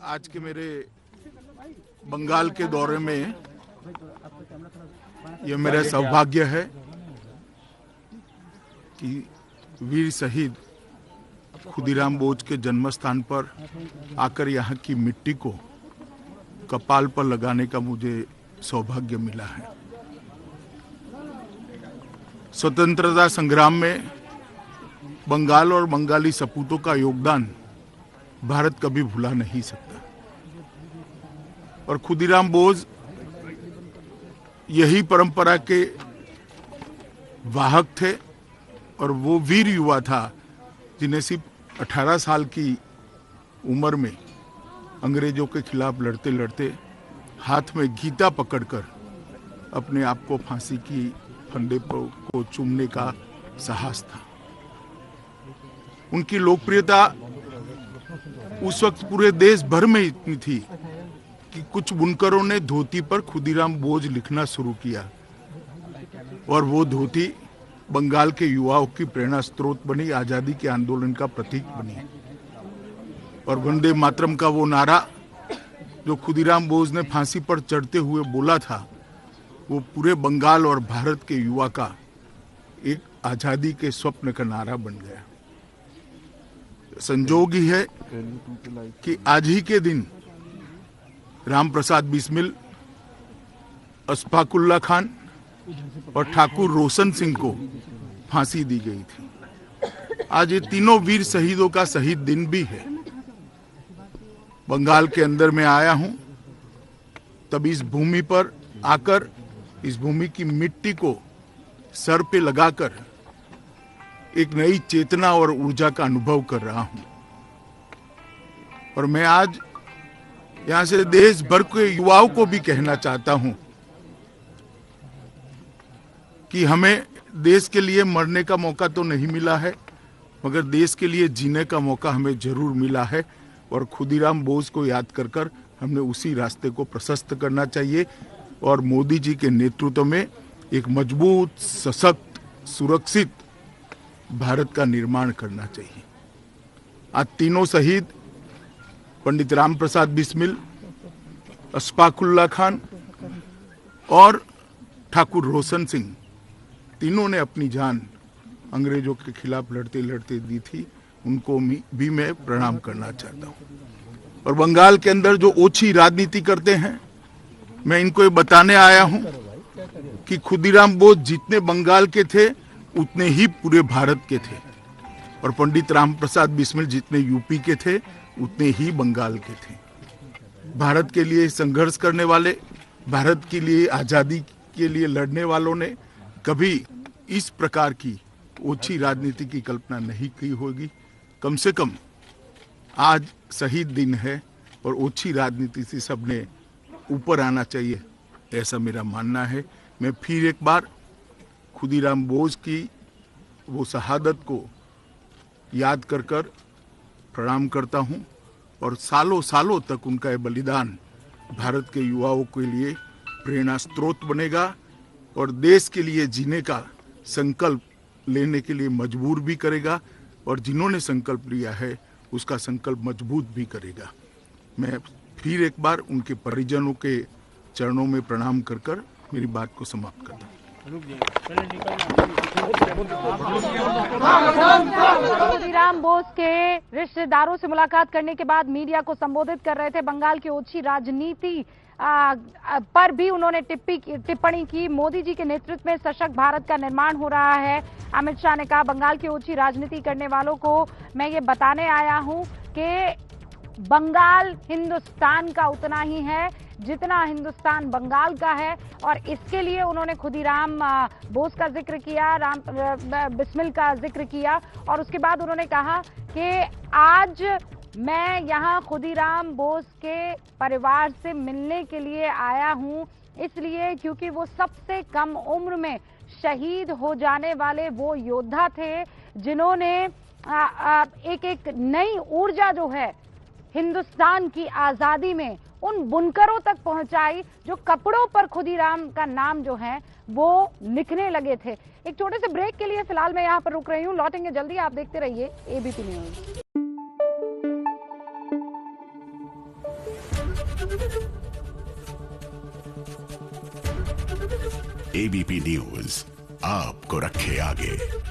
आज के मेरे बंगाल के दौरे में यह मेरा सौभाग्य है कि वीर शहीद खुदीराम बोस के जन्म स्थान पर आकर यहाँ की मिट्टी को कपाल पर लगाने का मुझे सौभाग्य मिला है। स्वतंत्रता संग्राम में बंगाल और बंगाली सपूतों का योगदान भारत कभी भुला नहीं सकता और खुदीराम बोस यही परंपरा के वाहक थे और वो वीर युवा था जिन्हें सिर्फ 18 साल की उम्र में अंग्रेजों के खिलाफ लड़ते लड़ते हाथ में गीता पकड़कर अपने आप को फांसी की फंदे को चूमने का साहस था। उनकी लोकप्रियता उस वक्त पूरे देश भर में इतनी थी कि कुछ बुनकरों ने धोती पर खुदीराम बोस लिखना शुरू किया और वो धोती बंगाल के युवाओं की प्रेरणा स्रोत बनी, आजादी के आंदोलन का प्रतीक बनी और वंदे मातरम का वो नारा जो खुदीराम बोस ने फांसी पर चढ़ते हुए बोला था वो पूरे बंगाल और भारत के युवा का एक आजादी के स्वप्न का नारा बन गया। संजोग ही है कि आज ही के दिन राम प्रसाद बिस्मिल, अशफाकुल्ला खान और ठाकुर रोशन सिंह को फांसी दी गई थी। आज ये तीनों वीर शहीदों का शहीद दिन भी है। बंगाल के अंदर मैं आया हूं तब इस भूमि पर आकर इस भूमि की मिट्टी को सर पे लगाकर एक नई चेतना और ऊर्जा का अनुभव कर रहा हूं और मैं आज यहां से देश भर के युवाओं को भी कहना चाहता हूं कि हमें देश के लिए मरने का मौका तो नहीं मिला है मगर देश के लिए जीने का मौका हमें जरूर मिला है और खुदीराम बोस को याद कर कर हमने उसी रास्ते को प्रशस्त करना चाहिए और मोदी जी के नेतृत्व में एक मजबूत, सशक्त, सुरक्षित भारत का निर्माण करना चाहिए। आज तीनों शहीद पंडित राम प्रसाद बिस्मिल, अशफाकुल्ला खान और ठाकुर रोशन सिंह तीनों ने अपनी जान अंग्रेजों के खिलाफ लड़ते लड़ते दी थी। उनको भी मैं प्रणाम करना चाहता हूं और बंगाल के अंदर जो ओछी राजनीति करते हैं मैं इनको ये बताने आया हूं कि खुदीराम बोस जितने बंगाल के थे उतने ही पूरे भारत के थे और पंडित राम प्रसाद बिस्मिल जितने यूपी के थे उतने ही बंगाल के थे। भारत के लिए संघर्ष करने वाले, भारत के लिए आजादी के लिए लड़ने वालों ने कभी इस प्रकार की ओछी राजनीति की कल्पना नहीं की होगी। कम से कम आज शहीद दिन है और ओछी राजनीति से सबने ऊपर आना चाहिए, ऐसा मेरा मानना है। मैं फिर एक बार खुदीराम बोस की वो शहादत को याद कर कर प्रणाम करता हूं और सालों सालों तक उनका ये बलिदान भारत के युवाओं के लिए प्रेरणा स्रोत बनेगा और देश के लिए जीने का संकल्प लेने के लिए मजबूर भी करेगा और जिन्होंने संकल्प लिया है उसका संकल्प मजबूत भी करेगा। मैं फिर एक बार उनके परिजनों के चरणों में प्रणाम कर कर मेरी बात को समाप्त करता हूं। खुदीराम बोस के रिश्तेदारों से मुलाकात करने के बाद मीडिया को संबोधित कर रहे थे। बंगाल की ओछी राजनीति पर भी उन्होंने टिप्पणी की। मोदी जी के नेतृत्व में सशक्त भारत का निर्माण हो रहा है। अमित शाह ने कहा बंगाल की ओछी राजनीति करने वालों को मैं ये बताने आया हूं कि बंगाल हिंदुस्तान का उतना ही है जितना हिंदुस्तान बंगाल का है और इसके लिए उन्होंने खुदीराम बोस का जिक्र किया, राम बिस्मिल का जिक्र किया और उसके बाद उन्होंने कहा कि आज मैं यहाँ खुदीराम बोस के परिवार से मिलने के लिए आया हूँ, इसलिए क्योंकि वो सबसे कम उम्र में शहीद हो जाने वाले वो योद्धा थे जिन्होंने एक नई ऊर्जा जो है हिंदुस्तान की आजादी में उन बुनकरों तक पहुंचाई जो कपड़ों पर खुदीराम का नाम जो है वो लिखने लगे थे। एक छोटे से ब्रेक के लिए फिलहाल मैं यहाँ पर रुक रही हूँ, लौटेंगे जल्दी। आप देखते रहिए एबीपी न्यूज। एबीपी न्यूज आपको रखे आगे।